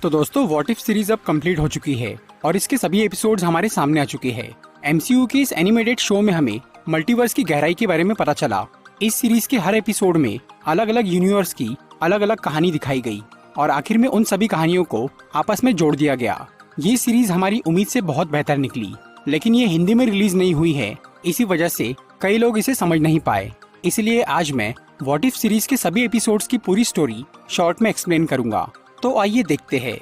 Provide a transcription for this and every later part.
तो दोस्तों what if series अब कंप्लीट हो चुकी है और इसके सभी एपिसोड्स हमारे सामने आ चुके हैं। एमसीयू के इस एनिमेटेड शो में हमें मल्टीवर्स की गहराई के बारे में पता चला। इस सीरीज के हर एपिसोड में अलग अलग यूनिवर्स की अलग अलग कहानी दिखाई गई और आखिर में उन सभी कहानियों को आपस में जोड़ दिया गया। ये सीरीज हमारी उम्मीद से बहुत बेहतर निकली, लेकिन ये हिंदी में रिलीज नहीं हुई है, इसी वजह से कई लोग इसे समझ नहीं पाए। इसलिए आज मैं व्हाट इफ सीरीज के सभी एपिसोड्स की पूरी स्टोरी शॉर्ट में एक्सप्लेन करूंगा। तो आइए देखते हैं।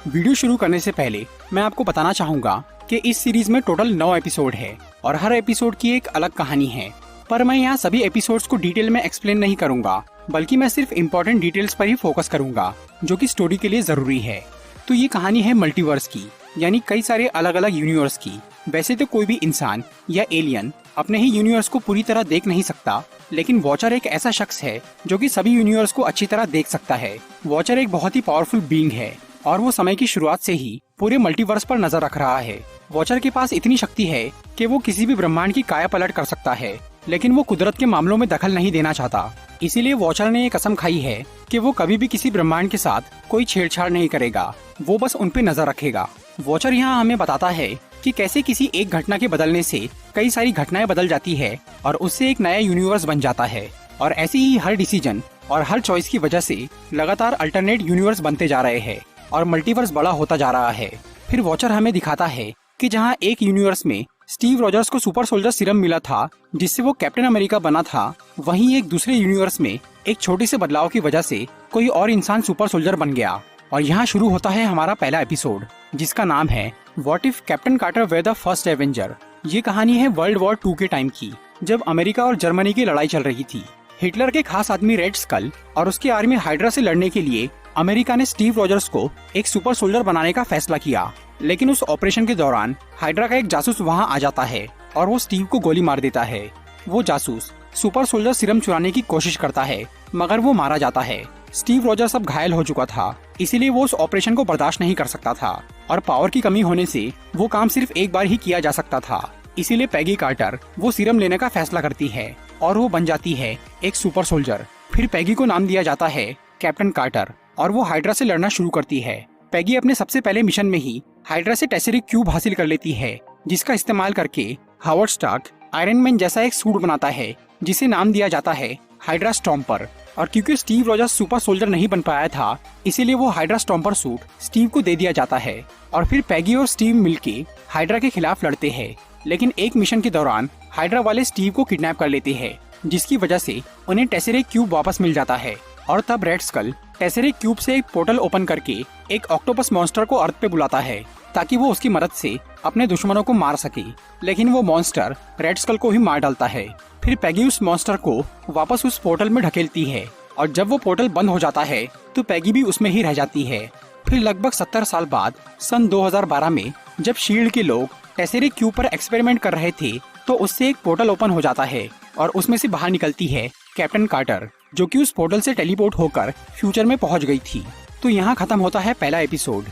वीडियो शुरू करने से पहले मैं आपको बताना चाहूंगा कि इस सीरीज में टोटल 9 एपिसोड है और हर एपिसोड की एक अलग कहानी है। पर मैं यहाँ सभी एपिसोड्स को डिटेल में एक्सप्लेन नहीं करूंगा, बल्कि मैं सिर्फ इम्पोर्टेंट डिटेल्स पर ही फोकस करूंगा जो कि स्टोरी के लिए जरूरी है। तो ये कहानी है मल्टीवर्स की, यानी कई सारे अलग अलग यूनिवर्स की। वैसे तो कोई भी इंसान या एलियन अपने ही यूनिवर्स को पूरी तरह देख नहीं सकता, लेकिन वॉचर एक ऐसा शख्स है जो कि सभी यूनिवर्स को अच्छी तरह देख सकता है। वॉचर एक बहुत ही पावरफुल बीइंग है और वो समय की शुरुआत से ही पूरे मल्टीवर्स पर नजर रख रहा है। वॉचर के पास इतनी शक्ति है कि वो किसी भी ब्रह्मांड की काया पलट कर सकता है, लेकिन वो कुदरत के मामलों में दखल नहीं देना चाहता। इसीलिए वॉचर ने ये कसम खाई है कि वो कभी भी किसी ब्रह्मांड के साथ कोई छेड़छाड़ नहीं करेगा, वो बस उन पे नजर रखेगा। वॉचर यहाँ हमें बताता है कि कैसे किसी एक घटना के बदलने से कई सारी घटनाएं बदल जाती है और उससे एक नया यूनिवर्स बन जाता है। और ऐसी ही हर डिसीजन और हर चॉइस की वजह से लगातार अल्टरनेट यूनिवर्स बनते जा रहे हैं और मल्टीवर्स बड़ा होता जा रहा है। फिर वॉचर हमें दिखाता है कि जहाँ एक यूनिवर्स में स्टीव रॉजर्स को सुपर सोल्जर सीरम मिला था जिससे वो कैप्टन अमेरिका बना था, वहीं एक दूसरे यूनिवर्स में एक छोटे से बदलाव की वजह से कोई और इंसान सुपर सोल्जर बन गया। और यहाँ शुरू होता है हमारा पहला एपिसोड, जिसका नाम है what if Captain Carter were the first avenger. ये कहानी है वर्ल्ड वॉर 2 के टाइम की, जब अमेरिका और जर्मनी की लड़ाई चल रही थी। हिटलर के खास आदमी रेड स्कल और उसकी आर्मी हाइड्रा से लड़ने के लिए अमेरिका ने स्टीव रॉजर्स को एक सुपर सोल्जर बनाने का फैसला किया, लेकिन उस ऑपरेशन के दौरान हाइड्रा का एक जासूस वहां आ जाता है और वो स्टीव को गोली मार देता है। वो जासूस सुपर सोल्जर सीरम चुराने की कोशिश करता है, मगर वो मारा जाता है। स्टीव रॉजर्स अब घायल हो चुका था, इसीलिए वो उस ऑपरेशन को बर्दाश्त नहीं कर सकता था और पावर की कमी होने से वो काम सिर्फ एक बार ही किया जा सकता था। इसीलिए पैगी कार्टर वो सीरम लेने का फैसला करती है और वो बन जाती है एक सुपर सोल्जर। फिर पैगी को नाम दिया जाता है कैप्टन कार्टर और वो हाइड्रा से लड़ना शुरू करती है। पैगी अपने सबसे पहले मिशन में ही हाइड्रा से टेसरिक क्यूब हासिल कर लेती है, जिसका इस्तेमाल करके हावर्ड स्टार्क आयरन मैन जैसा एक सूट बनाता है जिसे नाम दिया जाता है हाइड्रा स्टॉम्पर। और क्योंकि स्टीव रॉजर्स सुपर सोल्जर नहीं बन पाया था, इसीलिए वो हाइड्रा स्टॉम्पर सूट स्टीव को दे दिया जाता है। और फिर पैगी और स्टीव मिलके हाइड्रा के खिलाफ लड़ते हैं, लेकिन एक मिशन के दौरान हाइड्रा वाले स्टीव को किडनैप कर लेते हैं, जिसकी वजह से उन्हें टेसरिक क्यूब वापस मिल जाता है। और तब रेड स्कल टेसरिक क्यूब से एक पोर्टल ओपन करके एक ऑक्टोपस मॉन्स्टर को अर्थ पे बुलाता है ताकि वो उसकी मदद से अपने दुश्मनों को मार सके, लेकिन वो मॉन्स्टर रेड स्कल को ही मार डालता है। फिर पैगी उस मॉन्स्टर को वापस उस पोर्टल में ढकेलती है और जब वो पोर्टल बंद हो जाता है तो पैगी भी उसमें ही रह जाती है। फिर लगभग 70 साल बाद सन 2012 में जब शील्ड के लोग टेसरिक क्यूब पर एक्सपेरिमेंट कर रहे थे, तो उससे एक पोर्टल ओपन हो जाता है और उसमें से बाहर निकलती है कैप्टन कार्टर, जो कि उस पोर्टल से टेलीपोर्ट होकर फ्यूचर में पहुंच गई थी। तो यहाँ खत्म होता है पहला एपिसोड।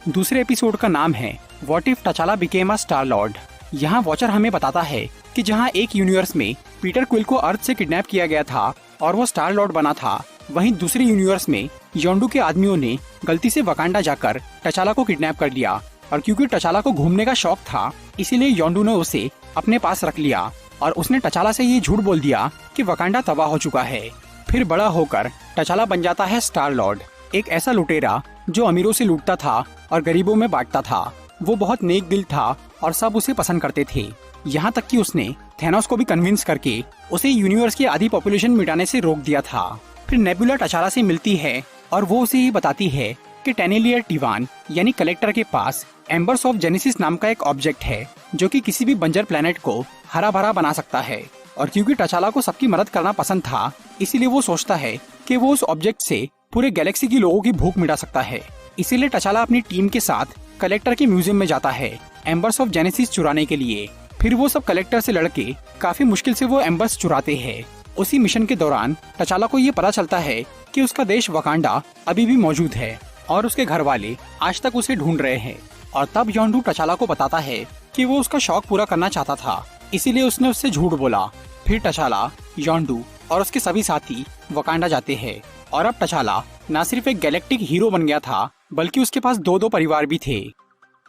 दूसरे एपिसोड का नाम है what if टचाला became a star Lord. यहाँ वॉचर हमें बताता है कि जहाँ एक यूनिवर्स में पीटर क्विल को अर्थ से किडनैप किया गया था और वो स्टार लॉर्ड बना था, वहीं दूसरे यूनिवर्स में योंडू के आदमियों ने गलती से वकांडा जाकर टचाला को किडनैप कर लिया। और क्योंकि टचाला को घूमने का शौक था, इसीलिए योंडू ने उसे अपने पास रख लिया और उसने टचाला से ये झूठ बोल दिया कि वकांडा तबाह हो चुका है। फिर बड़ा होकर टचाला बन जाता है स्टार लॉर्ड, एक ऐसा लुटेरा जो अमीरों से लूटता था और गरीबों में बांटता था। वो बहुत नेक दिल था और सब उसे पसंद करते थे, यहाँ तक कि उसने थेनोस को भी कन्विंस करके उसे यूनिवर्स की आधी पॉपुलेशन मिटाने से रोक दिया था। फिर नेबुला टचाला से मिलती है और वो उसे ये बताती है कि टेनेलियर टिवान यानी कलेक्टर के पास एम्बर्स ऑफ जेनेसिस नाम का एक ऑब्जेक्ट है जो कि किसी भी बंजर प्लेनेट को हरा भरा बना सकता है। और क्योंकि टचाला को सबकी मदद करना पसंद था, इसीलिए वो सोचता है कि वो उस ऑब्जेक्ट से पूरे गैलेक्सी की लोगों की भूख मिटा सकता है। इसीलिए टचाला अपनी टीम के साथ कलेक्टर के म्यूजियम में जाता है एम्बर्स ऑफ जेनेसिस चुराने के लिए। फिर वो सब कलेक्टर से लड़के काफी मुश्किल से वो एम्बर्स चुराते हैं। उसी मिशन के दौरान टचाला को ये पता चलता है कि उसका देश वकांडा अभी भी मौजूद है और उसके घर वाले आज तक उसे ढूंढ रहे हैं। और तब योंडू टचाला को बताता है कि वो उसका शौक पूरा करना चाहता था इसीलिए उसने उससे झूठ बोला। फिर टचाला, यॉन्डू और उसके सभी साथी वकांडा जाते हैं और अब टचाला न सिर्फ एक गैलेक्टिक हीरो बन गया था बल्कि उसके पास दो परिवार भी थे।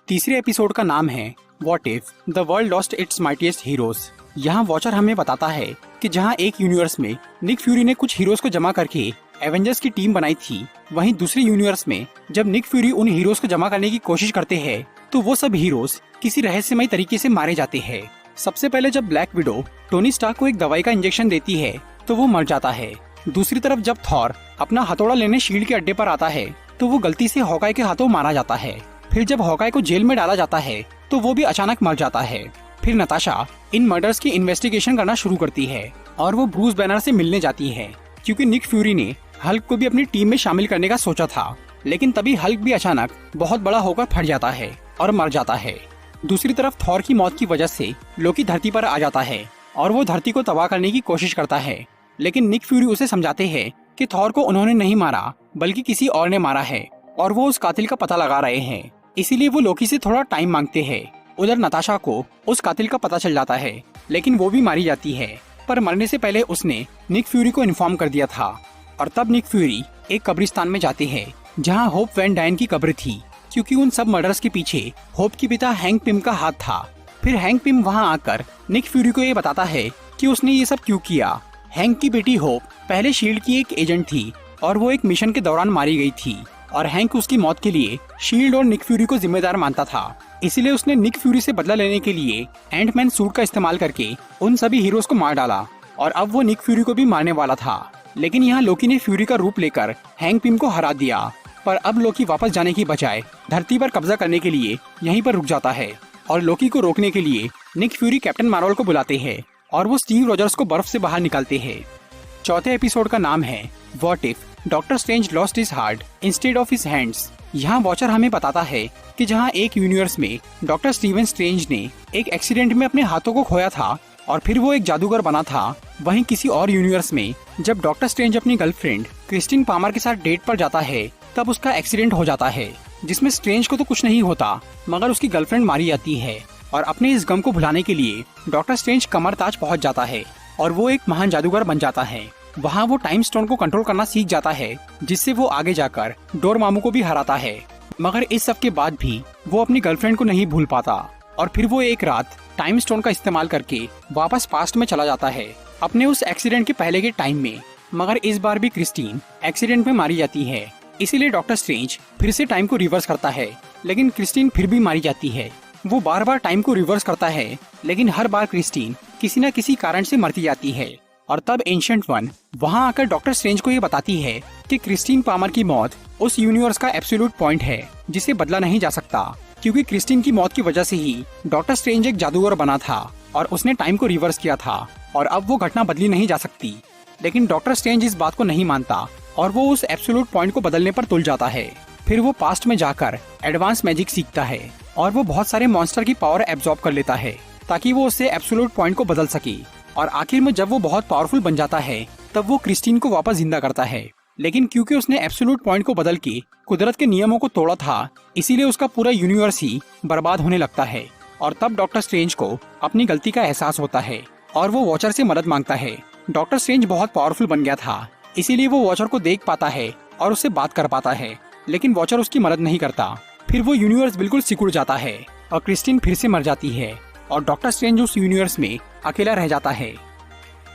तीसरे एपिसोड का नाम है what if the world lost its mightiest heroes. यहाँ वॉचर हमें बताता है कि जहाँ एक यूनिवर्स में निक फ्यूरी ने कुछ हीरोज को जमा करके एवेंजर्स की टीम बनाई थी, वहीं दूसरे यूनिवर्स में जब निक फ्यूरी उन हीरोज को जमा करने की कोशिश करते हैं तो वो सब हीरोज किसी रहस्यमय तरीके से मारे जाते हैं। सबसे पहले जब ब्लैक विडो टोनी स्टार्क को एक दवाई का इंजेक्शन देती है तो वो मर जाता है। दूसरी तरफ जब थॉर अपना हथौड़ा लेने शील्ड के अड्डे पर आता है तो वो गलती से हॉकाई के हाथों मारा जाता है। फिर जब हॉकाई को जेल में डाला जाता है तो वो भी अचानक मर जाता है। फिर नताशा इन मर्डर्स की इन्वेस्टिगेशन करना शुरू करती है और वो ब्रूस बैनर से मिलने जाती है क्योंकि निक फ्यूरी ने हल्क को भी अपनी टीम में शामिल करने का सोचा था, लेकिन तभी हल्क भी अचानक बहुत बड़ा होकर फट जाता है और मर जाता है। दूसरी तरफ थॉर की मौत की वजह से लोकी धरती पर आ जाता है और वो धरती को तबाह करने की कोशिश करता है, लेकिन निक फ्यूरी उसे समझाते हैं कि थॉर को उन्होंने नहीं मारा बल्कि किसी और ने मारा है और वो उस कातिल का पता लगा रहे हैं। इसीलिए वो लोकी से थोड़ा टाइम मांगते हैं। उधर नताशा को उस कातिल का पता चल जाता है, लेकिन वो भी मारी जाती है, पर मरने से पहले उसने निक फ्यूरी को इन्फॉर्म कर दिया था। और तब निक फ्यूरी एक कब्रिस्तान में जाते हैं जहाँ होप वैन डायन की कब्र थी, क्योंकि उन सब मर्डर्स के पीछे होप की पिता हैंक पिम का हाथ था। फिर हैंक पिम वहाँ आकर निक फ्यूरी को ये बताता है कि उसने ये सब क्यों किया। हैंक की बेटी होप पहले शील्ड की एक एजेंट थी और वो एक मिशन के दौरान मारी गई थी और हैंक उसकी मौत के लिए शील्ड और निक फ्यूरी को जिम्मेदार मानता था। इसीलिए उसने निक फ्यूरी से बदला लेने के लिए एंटमैन सूट का इस्तेमाल करके उन सभी हीरोज को मार डाला और अब वो निक फ्यूरी को भी मारने वाला था। लेकिन यहाँ लोकी ने फ्यूरी का रूप लेकर हैंक पिम को हरा दिया, पर अब लोकी वापस जाने की बजाय धरती पर कब्जा करने के लिए यहीं पर रुक जाता है और लोकी को रोकने के लिए निक फ्यूरी कैप्टन मार्वल को बुलाते हैं और वो स्टीव रॉजर्स को बर्फ से बाहर निकालते हैं। चौथे एपिसोड का नाम है what if doctor strange lost his heart instead of his hands. यहाँ वॉचर हमें बताता है कि जहाँ एक यूनिवर्स में डॉक्टर स्टीवन स्ट्रेंज ने एक एक्सीडेंट में अपने हाथों को खोया था और फिर वो एक जादूगर बना था, वहीं किसी और यूनिवर्स में जब डॉक्टर स्ट्रेंज अपनी गर्लफ्रेंड क्रिस्टीन पामर के साथ डेट पर जाता है तब उसका एक्सीडेंट हो जाता है, जिसमें स्ट्रेंज को तो कुछ नहीं होता मगर उसकी गर्लफ्रेंड मारी जाती है। और अपने इस गम को भुलाने के लिए डॉक्टर स्ट्रेंज कमरताज पहुंच जाता है और वो एक महान जादूगर बन जाता है। वहाँ वो टाइम स्टोन को कंट्रोल करना सीख जाता है, जिससे वो आगे जाकर डोरमामू को भी हराता है। मगर इस सब के बाद भी वो अपनी गर्लफ्रेंड को नहीं भूल पाता और फिर वो एक रात टाइम स्टोन का इस्तेमाल करके वापस पास्ट में चला जाता है अपने उस एक्सीडेंट के पहले के टाइम में। मगर इस बार भी क्रिस्टीन एक्सीडेंट में मारी जाती है, इसीलिए डॉक्टर स्ट्रेंज फिर से टाइम को रिवर्स करता है, लेकिन क्रिस्टीन फिर भी मारी जाती है। वो बार बार टाइम को रिवर्स करता है, लेकिन हर बार क्रिस्टीन किसी न किसी कारण से मरती जाती है। और तब एंशिएंट वन वहाँ आकर डॉक्टर स्ट्रेंज को ये बताती है कि क्रिस्टीन पामर की मौत उस यूनिवर्स का एब्सोल्यूट पॉइंट है जिसे बदला नहीं जा सकता, क्योंकि क्रिस्टीन की मौत की वजह से ही डॉक्टर स्ट्रेंज एक जादूगर बना था और उसने टाइम को रिवर्स किया था और अब वो घटना बदली नहीं जा सकती। लेकिन डॉक्टर स्ट्रेंज इस बात को नहीं मानता और वो उस एब्सोल्यूट पॉइंट को बदलने पर तुल जाता है। फिर वो पास्ट में जाकर एडवांस मैजिक सीखता है और वो बहुत सारे मॉन्स्टर की पावर एब्जॉर्ब कर लेता है ताकि वो उससे एब्सोल्यूट पॉइंट को बदल सके। और आखिर में जब वो बहुत पावरफुल बन जाता है तब वो क्रिस्टीन को वापस जिंदा करता है, लेकिन क्योंकि उसने एब्सोल्यूट पॉइंट को बदल के कुदरत के नियमों को तोड़ा था, इसीलिए उसका पूरा यूनिवर्स ही बर्बाद होने लगता है। और तब डॉक्टर स्ट्रेंज को अपनी गलती का एहसास होता है और वो वॉचर से मदद मांगता है। डॉक्टर स्ट्रेंज बहुत पावरफुल बन गया था, इसीलिए वो वॉचर को देख पाता है और उससे बात कर पाता है, लेकिन वॉचर उसकी मदद नहीं करता। फिर वो यूनिवर्स बिल्कुल सिकुड़ जाता है और क्रिस्टीन फिर से मर जाती है और डॉक्टर स्ट्रेंज उस यूनिवर्स में अकेला रह जाता है।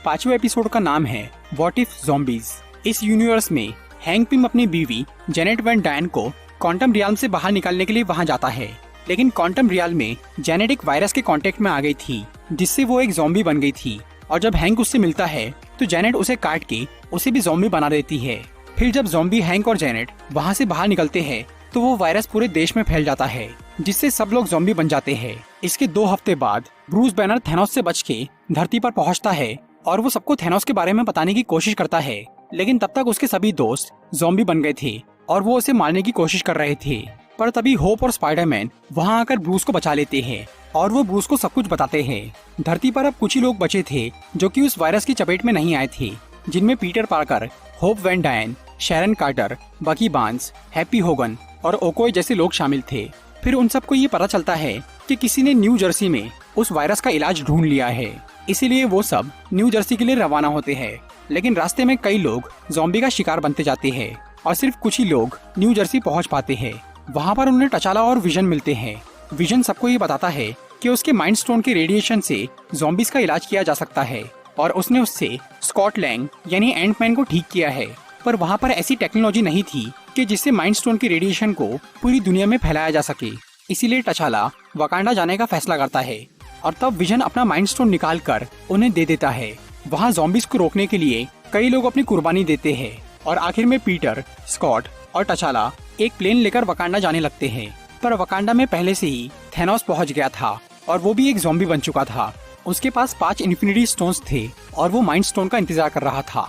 पांचवें एपिसोड का नाम है व्हाट इफ ज़ॉम्बीज। इस यूनिवर्स में हैंक पिम अपनी बीवी जेनेट वैन डायन को क्वांटम रियाल्म से बाहर निकालने के लिए वहां जाता है, लेकिन क्वांटम रियाल्म में जेनेट एक वायरस के कांटेक्ट में आ गई थी जिससे वो एक ज़ॉम्बी बन गई थी। और जब हैंक उससे मिलता है तो जेनेट उसे काट के उसे भी ज़ॉम्बी बना देती है। फिर जब ज़ॉम्बी हैंक और जेनेट वहाँ से बाहर निकलते हैं तो वो वायरस पूरे देश में फैल जाता है, जिससे सब लोग ज़ॉम्बी बन जाते हैं। इसके 2 हफ्ते बाद ब्रूस बैनर थैनोस से बच के धरती पर पहुंचता है और वो सबको थैनोस के बारे में बताने की कोशिश करता है, लेकिन तब तक उसके सभी दोस्त ज़ॉम्बी बन गए थे और वो उसे मारने की कोशिश कर रहे थे। पर तभी होप और स्पाइडरमैन वहाँ आकर ब्रूस को बचा लेते हैं और वो ब्रूस को सब कुछ बताते हैं। धरती पर अब कुछ ही लोग बचे थे जो कि उस वायरस की चपेट में नहीं आए थे, जिनमें पीटर पार्कर, होप वैन डायन, शैरन कार्टर, बकी बार्न्स, हैप्पी होगन और ओकोय जैसे लोग शामिल थे। फिर उन सबको ये पता चलता है कि किसी ने न्यू जर्सी में उस वायरस का इलाज ढूंढ लिया है। इसीलिए वो सब न्यू जर्सी के लिए रवाना होते हैं। लेकिन रास्ते में कई लोग ज़ॉम्बी का शिकार बनते जाते हैं और सिर्फ कुछ ही लोग न्यू जर्सी पहुंच पाते हैं। वहां पर उन्हें टचाला और विजन मिलते हैं। विजन सबको ये बताता है कि उसके माइंड स्टोन के रेडिएशन से ज़ॉम्बीज का इलाज किया जा सकता है और उसने उससे स्कॉट लैंग यानी एंटमैन को ठीक किया है। पर वहाँ पर ऐसी टेक्नोलॉजी नहीं थी कि जिससे माइंड स्टोन के रेडिएशन को पूरी दुनिया में फैलाया जा सके। इसीलिए टचाला वकांडा जाने का फैसला करता है और तब विजन अपना माइंड स्टोन निकाल कर उन्हें दे देता है। वहाँ ज़ॉम्बीज को रोकने के लिए कई लोग अपनी कुर्बानी देते हैं और आखिर में पीटर, स्कॉट और टचाला एक प्लेन लेकर वकांडा जाने लगते हैं। पर वकांडा में पहले से ही थैनोस पहुंच गया था और वो भी एक ज़ॉम्बी बन चुका था। उसके पास 5 इन्फिनिटी स्टोन्स थे और वो माइंड स्टोन का इंतजार कर रहा था।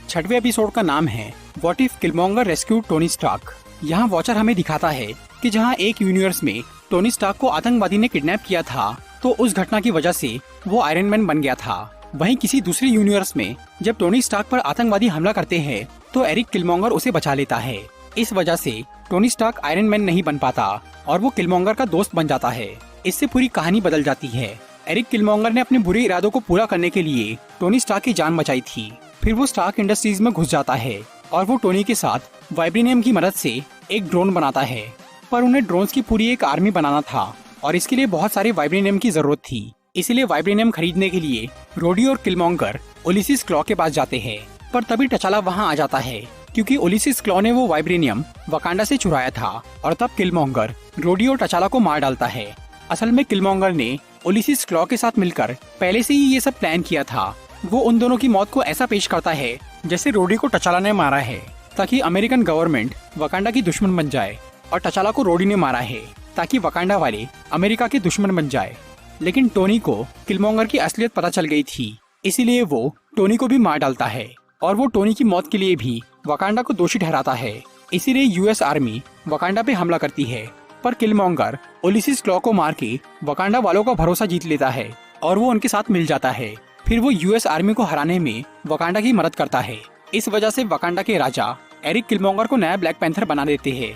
6वें एपिसोड का नाम है what if Killmonger rescued Tony Stark. यहाँ वॉचर हमें दिखाता है कि जहाँ एक यूनिवर्स में टोनी स्टार्क को आतंकवादी ने किडनैप किया था तो उस घटना की वजह से वो आयरन मैन बन गया था। वहीं किसी दूसरे यूनिवर्स में जब टोनी स्टार्क पर आतंकवादी हमला करते हैं तो एरिक किलमॉन्गर उसे बचा लेता है। इस वजह से टोनी स्टार्क आयरन मैन नहीं बन पाता और वो किलमॉन्गर का दोस्त बन जाता है। इससे पूरी कहानी बदल जाती है। एरिक किलमॉन्गर ने अपने बुरे इरादों को पूरा करने के लिए टोनी स्टार्क की जान बचाई थी। फिर वो स्टार्क इंडस्ट्रीज में घुस जाता है और वो टोनी के साथ वाइब्रेनियम की मदद से एक ड्रोन बनाता है। पर उन्हें ड्रोन्स की पूरी एक आर्मी बनाना था और इसके लिए बहुत सारे वाइब्रेनियम की जरूरत थी। इसीलिए वाइब्रेनियम खरीदने के लिए रोडी और किलमॉन्गर ओलिसिस क्लॉ के पास जाते हैं। पर तभी टचाला वहाँ आ जाता है क्योंकि ओलिसिस क्लॉ ने वो वाइब्रेनियम वकांडा से चुराया था और तब किलमॉन्गर रोडी और टचाला को मार डालता है। असल में किलमॉन्गर ने ओलिसिस क्लॉ के साथ मिलकर पहले से ही ये सब प्लान किया था। वो उन दोनों की मौत को ऐसा पेश करता है जैसे रोडी को टचाला ने मारा है ताकि अमेरिकन गवर्नमेंट वकांडा की दुश्मन बन जाए और टचाला को रोडी ने मारा है ताकि वकांडा वाले अमेरिका के दुश्मन बन जाए। लेकिन टोनी को किलमॉन्गर की असलियत पता चल गई थी, इसीलिए वो टोनी को भी मार डालता है और वो टोनी की मौत के लिए भी वकांडा को दोषी ठहराता है। इसीलिए यूएस आर्मी वकांडा पे हमला करती है। पर किलमॉन्गर ओलिसिस क्लॉ को मार के वकांडा वालों का भरोसा जीत लेता है और वो उनके साथ मिल जाता है। फिर वो यूएस आर्मी को हराने में वकांडा की मदद करता है। इस वजह से वकांडा के राजा एरिक किलमॉन्गर को नया ब्लैक पैंथर बना देते हैं।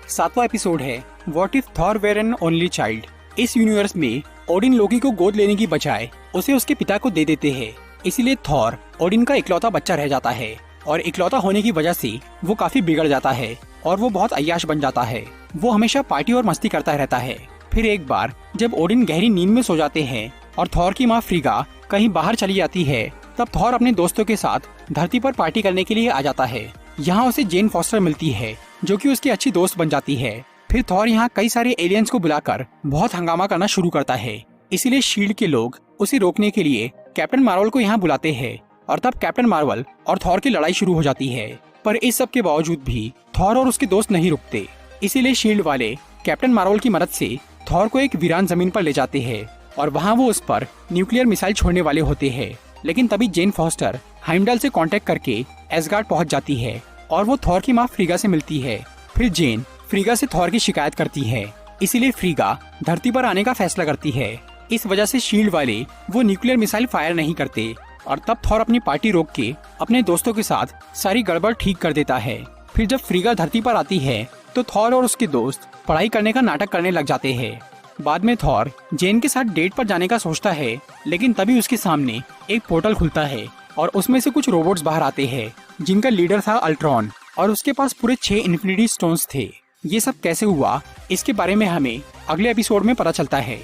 7वां एपिसोड है what if Thor were an only child. इस यूनिवर्स में ओडिन लोकी को गोद लेने की बजाय उसे उसके पिता को दे देते हैं। इसीलिए थॉर ओडिन का इकलौता बच्चा रह जाता है और इकलौता होने की वजह से वो काफी बिगड़ जाता है और वो बहुत अय्याश बन जाता है। वो हमेशा पार्टी और मस्ती करता रहता है। फिर एक बार जब ओडिन गहरी नींद में सो जाते हैं और थॉर की माँ फ्रीगा कहीं बाहर चली जाती है, तब थॉर अपने दोस्तों के साथ धरती पर पार्टी करने के लिए आ जाता है। यहाँ उसे जेन फॉस्टर मिलती है जो कि उसकी अच्छी दोस्त बन जाती है। फिर थॉर यहाँ कई सारे एलियंस को बुलाकर बहुत हंगामा करना शुरू करता है। इसीलिए शील्ड के लोग उसे रोकने के लिए कैप्टन मार्वल को यहाँ बुलाते हैं और तब कैप्टन मार्वल और थॉर की लड़ाई शुरू हो जाती है। पर इस सब के बावजूद भी थॉर और उसके दोस्त नहीं रुकते। इसीलिए शील्ड वाले कैप्टन मार्वल की मदद से थॉर को एक वीरान जमीन पर ले जाते हैं और वहाँ वो उस पर न्यूक्लियर मिसाइल छोड़ने वाले होते हैं। लेकिन तभी जेन फॉस्टर हाइमडल से कांटेक्ट करके एसगार्ड पहुंच जाती है और वो थॉर की माँ फ्रीगा से मिलती है। फिर जेन फ्रीगा से थॉर की शिकायत करती है। इसीलिए फ्रीगा धरती पर आने का फैसला करती है। इस वजह से शील्ड वाले वो न्यूक्लियर मिसाइल फायर नहीं करते और तब थॉर अपनी पार्टी रोक के अपने दोस्तों के साथ सारी गड़बड़ ठीक कर देता है। फिर जब फ्रीगा धरती पर आती है तो थॉर और उसके दोस्त पढ़ाई करने का नाटक करने लग जाते हैं। बाद में थॉर जेन के साथ डेट पर जाने का सोचता है, लेकिन तभी उसके सामने एक पोर्टल खुलता है और उसमें से कुछ रोबोट्स बाहर आते हैं जिनका लीडर था अल्ट्रॉन और उसके पास पूरे 6 इन्फिनिटी स्टोन्स थे। ये सब कैसे हुआ इसके बारे में हमें अगले एपिसोड में पता चलता है।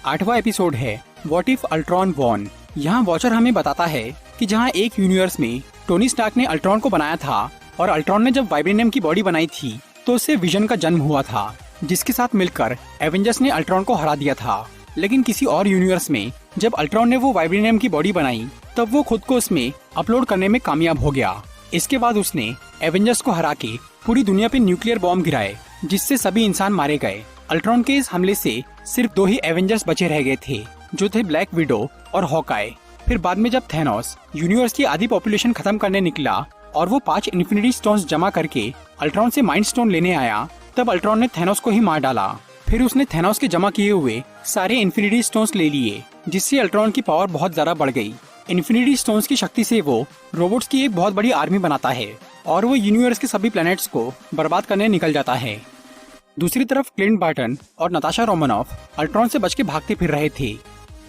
8वां एपिसोड है व्हाट इफ अल्ट्रॉन वॉन। यहाँ वॉचर हमें बताता है कि जहाँ एक यूनिवर्स में टोनी स्टार्क ने अल्ट्रॉन को बनाया था और अल्ट्रॉन ने जब वाइब्रेनियम की बॉडी बनाई थी तो उससे विजन का जन्म हुआ था, जिसके साथ मिलकर एवेंजर्स ने अल्ट्रॉन को हरा दिया था। लेकिन किसी और यूनिवर्स में जब अल्ट्रॉन ने वो वाइब्रेनियम की बॉडी बनाई तब वो खुद को उसमें अपलोड करने में कामयाब हो गया। इसके बाद उसने एवेंजर्स को हरा के पूरी दुनिया पे न्यूक्लियर बॉम्ब गिराए जिससे सभी इंसान मारे गए। अल्ट्रॉन के इस हमले से सिर्फ 2 ही एवेंजर्स बचे रह गए थे जो थे ब्लैक विडो और हॉकाई। फिर बाद में जब थैनोस यूनिवर्स की आधी पॉपुलेशन खत्म करने निकला और वो 5 इन्फिनिटी स्टोन्स जमा करके अल्ट्रॉन से माइंड स्टोन लेने आया, तब अल्ट्रॉन ने थैनोस को ही मार डाला। फिर उसने थैनोस के जमा किए हुए सारे इन्फिनिटी स्टोन्स ले लिए जिससे अल्ट्रॉन की पावर बहुत ज्यादा बढ़ गई। इन्फिनिटी स्टोन्स की शक्ति से वो रोबोट्स की एक बहुत बड़ी आर्मी बनाता है और वो यूनिवर्स के सभी प्लैनेट्स को बर्बाद करने निकल जाता है। दूसरी तरफ क्लिंट बार्टन और नताशा रोमानोफ अल्ट्रॉन से बच के भागते फिर रहे थे।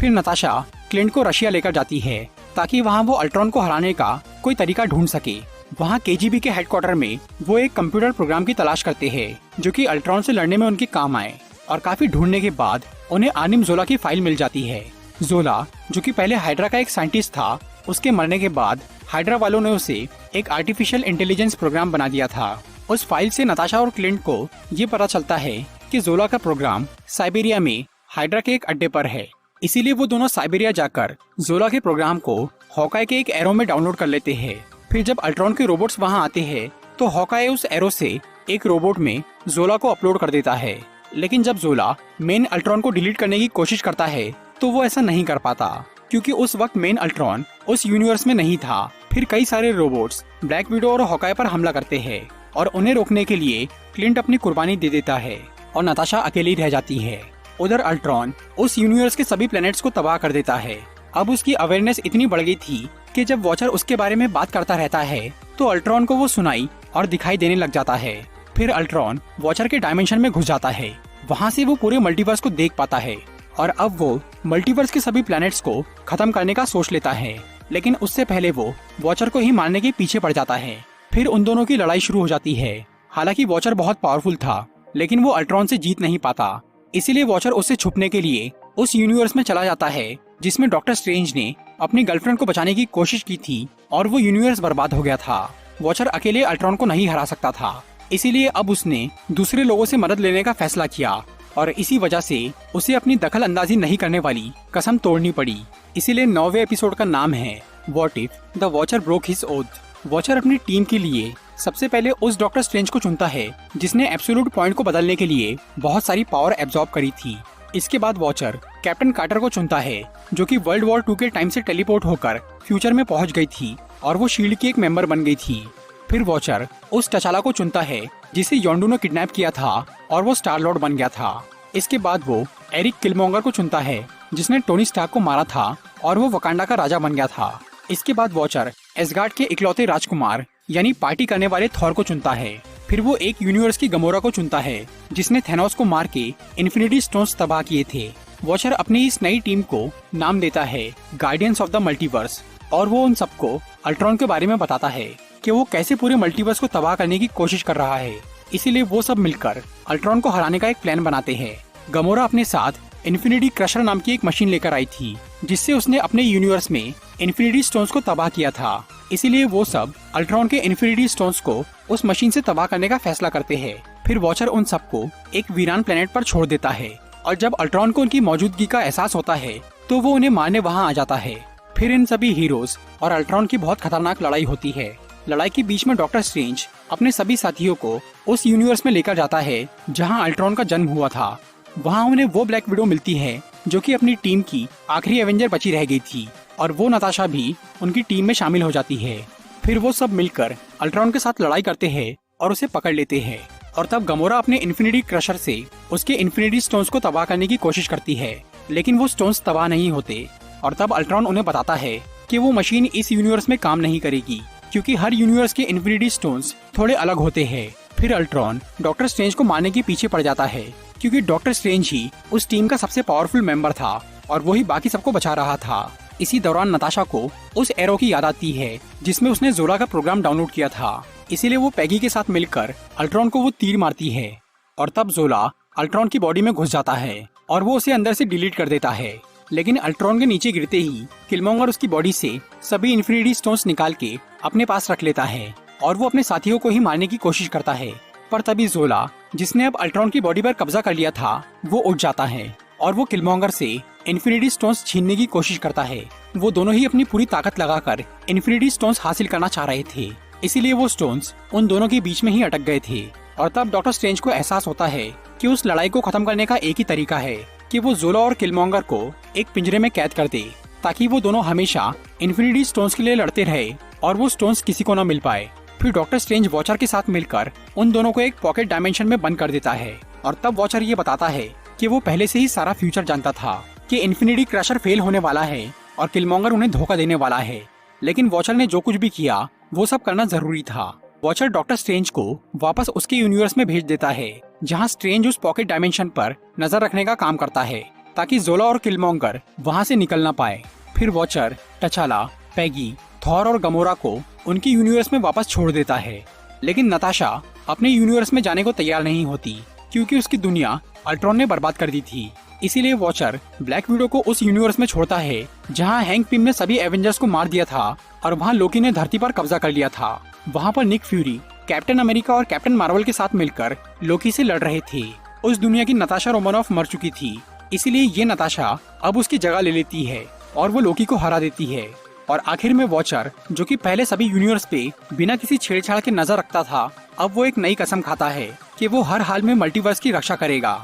फिर नताशा क्लिंट को रशिया लेकर जाती है ताकि वहाँ वो अल्ट्रॉन को हराने का कोई तरीका ढूंढ सके। वहाँ केजीबी के हेडक्वार्टर में वो एक कंप्यूटर प्रोग्राम की तलाश करते हैं जो कि अल्ट्रॉन से लड़ने में उनके काम आए, और काफी ढूंढने के बाद उन्हें आनिम जोला की फाइल मिल जाती है। जोला जो कि पहले हाइड्रा का एक साइंटिस्ट था, उसके मरने के बाद हाइड्रा वालों ने उसे एक आर्टिफिशियल इंटेलिजेंस प्रोग्राम बना दिया था। उस फाइल से नताशा और क्लिंट को ये पता चलता है कि जोला का प्रोग्राम साइबेरिया में हाइड्रा के एक अड्डे पर है। इसीलिए वो दोनों साइबेरिया जाकर जोला के प्रोग्राम को हॉकाई के एक एरो में डाउनलोड कर लेते हैं। फिर जब अल्ट्रॉन के रोबोट्स वहाँ आते हैं तो हॉकाई उस एरो से एक रोबोट में जोला को अपलोड कर देता है। लेकिन जब जोला मेन अल्ट्रॉन को डिलीट करने की कोशिश करता है तो वो ऐसा नहीं कर पाता, क्योंकि उस वक्त मेन अल्ट्रॉन उस यूनिवर्स में नहीं था। फिर कई सारे रोबोट्स ब्लैक विडो और हॉकाई पर हमला करते हैं और उन्हें रोकने के लिए क्लिंट अपनी कुर्बानी दे देता है और नताशा अकेली रह जाती है। उधर अल्ट्रॉन उस यूनिवर्स के सभी प्लैनेट्स को तबाह कर देता है। अब उसकी अवेयरनेस इतनी बढ़ गई थी कि जब वॉचर उसके बारे में बात करता रहता है तो अल्ट्रॉन को वो सुनाई और दिखाई देने लग जाता है। फिर अल्ट्रॉन वॉचर के डायमेंशन में घुस जाता है। वहाँ से वो पूरे मल्टीवर्स को देख पाता है और अब वो मल्टीवर्स के सभी प्लैनेट्स को खत्म करने का सोच लेता है। लेकिन उससे पहले वो वॉचर को ही मारने के पीछे पड़ जाता है। फिर उन दोनों की लड़ाई शुरू हो जाती है। हालांकि वॉचर बहुत पावरफुल था, लेकिन वो अल्ट्रॉन से जीत नहीं पाता। इसीलिए वॉचर उससे छुपने के लिए उस यूनिवर्स में चला जाता है जिसमें डॉक्टर स्ट्रेंज ने अपनी गर्लफ्रेंड को बचाने की कोशिश की थी और वो यूनिवर्स बर्बाद हो गया था। वॉचर अकेले अल्ट्रॉन को नहीं हरा सकता था, इसीलिए अब उसने दूसरे लोगों से मदद लेने का फैसला किया और इसी वजह से उसे अपनी दखल अंदाजी नहीं करने वाली कसम तोड़नी पड़ी। इसीलिए 9वें एपिसोड का नाम है what if the watcher broke his oath. Watcher अपनी टीम के लिए सबसे पहले उस डॉक्टर स्ट्रेंज को चुनता है जिसने एब्सोल्यूट पॉइंट को बदलने के लिए बहुत सारी पावर एब्जॉर्ब करी थी। इसके बाद वॉचर कैप्टन कार्टर को चुनता है जो कि वर्ल्ड वॉर 2 के टाइम से टेलीपोर्ट होकर फ्यूचर में पहुंच गई थी और वो शील्ड की एक मेंबर बन गई थी। फिर वॉचर उस टचाला को चुनता है जिसे योंडू ने किडनैप किया था और वो स्टार लॉर्ड बन गया था। इसके बाद वो एरिक किलमोंगर को चुनता है जिसने टोनी स्टार्क को मारा था और वो वकांडा का राजा बन गया था। इसके बाद वॉचर एसगार्ड के इकलौते राजकुमार यानी पार्टी करने वाले थॉर को चुनता है। फिर वो एक यूनिवर्स की गमोरा को चुनता है जिसने थेनोस को मार के इन्फिनिटी स्टोन्स तबाह किए थे। वॉचर अपनी इस नई टीम को नाम देता है गार्डियंस ऑफ द मल्टीवर्स और वो उन सबको अल्ट्रॉन के बारे में बताता है कि वो कैसे पूरे मल्टीवर्स को तबाह करने की कोशिश कर रहा है। इसीलिए वो सब मिलकर अल्ट्रॉन को हराने का एक प्लान बनाते हैं। गमोरा अपने साथ इन्फिनिटी क्रशर नाम की एक मशीन लेकर आई थी जिससे उसने अपने यूनिवर्स में इन्फिनिटी स्टोन्स को तबाह किया था। इसीलिए वो सब अल्ट्रॉन के इन्फिनिटी स्टोन्स को उस मशीन से तबाह करने का फैसला करते हैं। फिर वॉचर उन सबको एक वीरान प्लेनेट पर छोड़ देता है और जब अल्ट्रॉन को उनकी मौजूदगी का एहसास होता है तो वो उन्हें मारने वहाँ आ जाता है। फिर इन सभी हीरोज और अल्ट्रॉन की बहुत खतरनाक लड़ाई होती है। लड़ाई के बीच में डॉक्टर स्ट्रेंज अपने सभी साथियों को उस यूनिवर्स में लेकर जाता है जहाँ अल्ट्रॉन का जन्म हुआ था। वहाँ उन्हें वो ब्लैक विडो मिलती है जो कि अपनी टीम की आखिरी एवेंजर बची रह गई थी और वो नताशा भी उनकी टीम में शामिल हो जाती है। फिर वो सब मिलकर अल्ट्रॉन के साथ लड़ाई करते हैं और उसे पकड़ लेते हैं और तब गमोरा अपने इन्फिनिटी क्रशर से उसके इन्फिनिटी स्टोन्स को तबाह करने की कोशिश करती है, लेकिन वो स्टोन्स तबाह नहीं होते और तब अल्ट्रॉन उन्हें बताता है कि वो मशीन इस यूनिवर्स में काम नहीं करेगी क्योंकि हर यूनिवर्स के इन्फिनिटी स्टोन्स थोड़े अलग होते हैं। फिर अल्ट्रॉन डॉक्टर स्ट्रेंज को मारने के पीछे पड़ जाता है क्योंकि डॉक्टर स्ट्रेंज ही उस टीम का सबसे पावरफुल मेंबर था और वही बाकी सबको बचा रहा था। इसी दौरान नताशा को उस एरो की याद आती है जिसमें उसने जोला का प्रोग्राम डाउनलोड किया था। इसीलिए वो पैगी के साथ मिलकर अल्ट्रॉन को वो तीर मारती है और तब जोला अल्ट्रॉन की बॉडी में घुस जाता है और वो उसे अंदर से डिलीट कर देता है। लेकिन अल्ट्रॉन के नीचे गिरते ही किलमोंगर उसकी बॉडी से सभी इन्फिनिटी स्टोन्स निकाल के अपने पास रख लेता है और वो अपने साथियों को ही मारने की कोशिश करता है। पर तभी जोला जिसने अब अल्ट्रॉन की बॉडी पर कब्जा कर लिया था वो उठ जाता है और वो किलमोंगर से इन्फिनिटी स्टोन्स छीनने की कोशिश करता है। वो दोनों ही अपनी पूरी ताकत लगाकर इन्फिनिटी स्टोन्स हासिल करना चाह रहे थे, इसीलिए वो स्टोन्स उन दोनों के बीच में ही अटक गए थे। और तब डॉक्टर स्ट्रेंज को एहसास होता है कि उस लड़ाई को खत्म करने का एक ही तरीका है कि वो जोला और किलमोंगर को एक पिंजरे में कैद कर दे ताकि वो दोनों हमेशा इन्फिनिटी स्टोन्स के लिए लड़ते रहे और वो स्टोन्स किसी को न मिल पाए। फिर डॉक्टर स्ट्रेंज वॉचर के साथ मिलकर उन दोनों को एक पॉकेट डायमेंशन में बंद कर देता है और तब वॉचर ये बताता है कि वो पहले से ही सारा फ्यूचर जानता था कि इन्फिनिटी क्रशर फेल होने वाला है और किलमोंगर उन्हें धोखा देने वाला है। लेकिन वॉचर ने जो कुछ भी किया वो सब करना जरूरी था वॉचर डॉक्टर स्ट्रेंज को वापस उसके यूनिवर्स में भेज देता है, जहां स्ट्रेंज उस पॉकेट डायमेंशन पर नजर रखने का काम करता है ताकि जोला और किलमॉन्गर वहां से निकल ना पाए। फिर वॉचर टचाला, पैगी, थॉर और गमोरा को उनके यूनिवर्स में वापस छोड़ देता है, लेकिन नताशा अपने यूनिवर्स में जाने को तैयार नहीं होती क्योंकि उसकी दुनिया अल्ट्रॉन ने बर्बाद कर दी थी। इसीलिए वॉचर ब्लैक विडो को उस यूनिवर्स में छोड़ता है जहां हैंक पिम ने सभी एवेंजर्स को मार दिया था और वहां लोकी ने धरती पर कब्जा कर लिया था। वहां पर निक फ्यूरी कैप्टन अमेरिका और कैप्टन मार्वल के साथ मिलकर लोकी से लड़ रहे थे। उस दुनिया की नताशा रोमानॉफ मर चुकी थी, इसीलिए ये नताशा अब उसकी जगह ले लेती है और वो लोकी को हरा देती है। और आखिर में वॉचर, जो कि पहले सभी यूनिवर्स पे बिना किसी छेड़छाड़ के नजर रखता था, अब वो एक नई कसम खाता है कि वो हर हाल में मल्टीवर्स की रक्षा करेगा।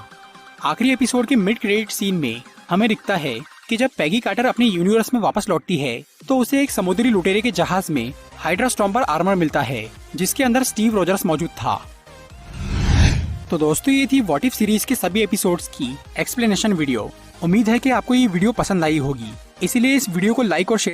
आखिरी एपिसोड के मिड क्रेडिट सीन में हमें दिखता है कि जब पैगी कार्टर अपने यूनिवर्स में वापस लौटती है तो उसे एक समुद्री लुटेरे के जहाज में हाइड्रा स्टॉर्म पर आर्मर मिलता है, जिसके अंदर स्टीव रोजर्स मौजूद था। तो दोस्तों, ये थी व्हाट इफ सीरीज के सभी एपिसोड्स की एक्सप्लेनेशन वीडियो। उम्मीद है कि आपको ये वीडियो पसंद आई होगी, इसीलिए इस वीडियो को लाइक और शेयर